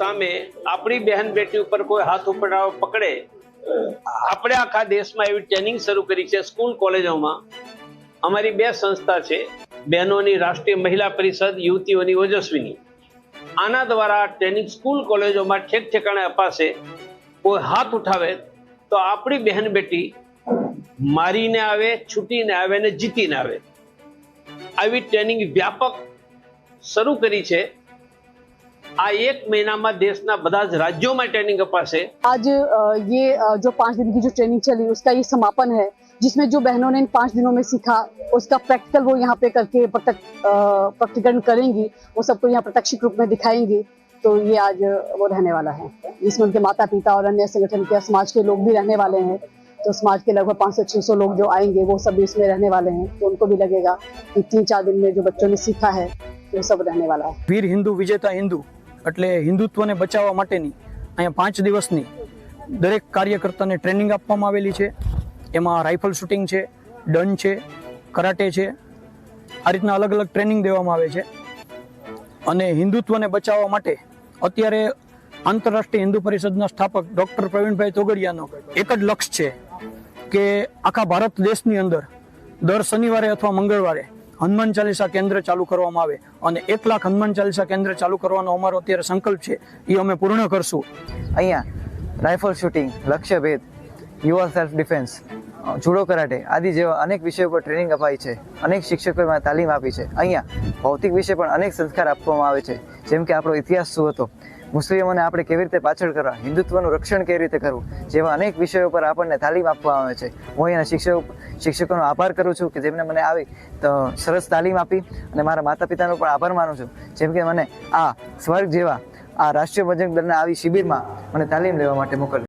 સામે આપણી બહેન બેટી ઉપર કોઈ હાથ ઉપડાવ પકડે, આપણે આખા દેશમાં એવી ટ્રેનિંગ શરૂ કરી છે સ્કૂલ કોલેજોમાં. અમારી બે સંસ્થા છે, બહેનોની રાષ્ટ્રીય મહિલા પરિષદ, યુવતીઓની ઓજસ્વીની. આના દ્વારા ટ્રેનિંગ સ્કૂલ કોલેજોમાં ઠેક ઠેકાણે અપાશે. કોઈ હાથ ઉઠાવે તો આપણી બહેન બેટી મારીને આવે, છૂટીને આવે ને જીતીને આવે. આવી ટ્રેનિંગ વ્યાપક શરૂ કરી છે. આ एक महीना में देश ना બધા જ राज्यों में ट्रेनिंग अपासे। आज ये जो 5 दिन की जो ट्रेनिंग चली उसका ये समापन है, जिसमें जो बहनों ने इन 5 दिनों में सीखा उसका प्रैक्टिकल वो यहाँ पे करके प्रकटीकरण करेंगी, वो सबको यहाँ प्रत्यक्ष रूप में दिखाएंगी। तो ये आज वो रहने वाला है, जिसमें उनके माता पिता और अन्य संगठन के समाज के लोग भी रहने वाले हैं। तो समाज के लगभग 500-600 लोग जो आएंगे वो सब इसमें रहने वाले हैं। तो उनको भी लगेगा कि 3-4 दिन में जो बच्चों ने सीखा है वो सब रहने वाला है। वीर हिंदू विजेता हिंदू એટલે હિન્દુત્વને બચાવવા માટેની અહીંયા 5 દિવસની દરેક કાર્યકર્તાને ટ્રેનિંગ આપવામાં આવેલી છે. એમાં રાઇફલ શૂટિંગ છે, ડન છે, કરાટે છે, આ રીતના અલગ અલગ ટ્રેનિંગ દેવામાં આવે છે. અને હિન્દુત્વને બચાવવા માટે અત્યારે આંતરરાષ્ટ્રીય હિન્દુ પરિષદના સ્થાપક ડૉક્ટર પ્રવીણભાઈ તોગડિયાનો એક જ લક્ષ્ય છે કે આખા ભારત દેશની અંદર દર શનિવારે અથવા મંગળવારે હનુમાન ચાલીસા કેન્દ્ર ચાલુ કરવામાં આવે અને 1 લાખ હનુમાન ચાલીસા કેન્દ્ર ચાલુ કરવાનો અમારો અત્યારે સંકલ્પ છે, એ અમે પૂર્ણ કરશું. અહીંયા રાઇફલ શૂટિંગ, લક્ષ્યભેદ, યુવા સેલ્ફ ડિફેન્સ, જુડો કરાટે આદિ જેવા અનેક વિષયો પર ટ્રેનિંગ અપાઈ છે. અનેક શિક્ષકોએ તાલીમ આપી છે. અહીંયા ભૌતિક વિશે પણ અનેક સંસ્કાર આપવામાં આવે છે, જેમ કે આપણો ઇતિહાસ શું હતો, મુસ્લિમોને આપણે કેવી રીતે પાછળ કરવા, હિન્દુત્વનું રક્ષણ કેવી રીતે કરવું, જેવા અનેક વિષયો પર આપણને તાલીમ આપવામાં આવે છે. હું અહીંયાના શિક્ષકોનો આભાર કરું છું કે જેમને મને આવી તો સરસ તાલીમ આપી, અને મારા માતા પિતાનો પણ આભાર માનું છું, જેમ કે મને આ સ્વર્ગ જેવા આ રાષ્ટ્રીય બજરંગ દળના આવી શિબિરમાં મને તાલીમ લેવા માટે મોકલ્યું.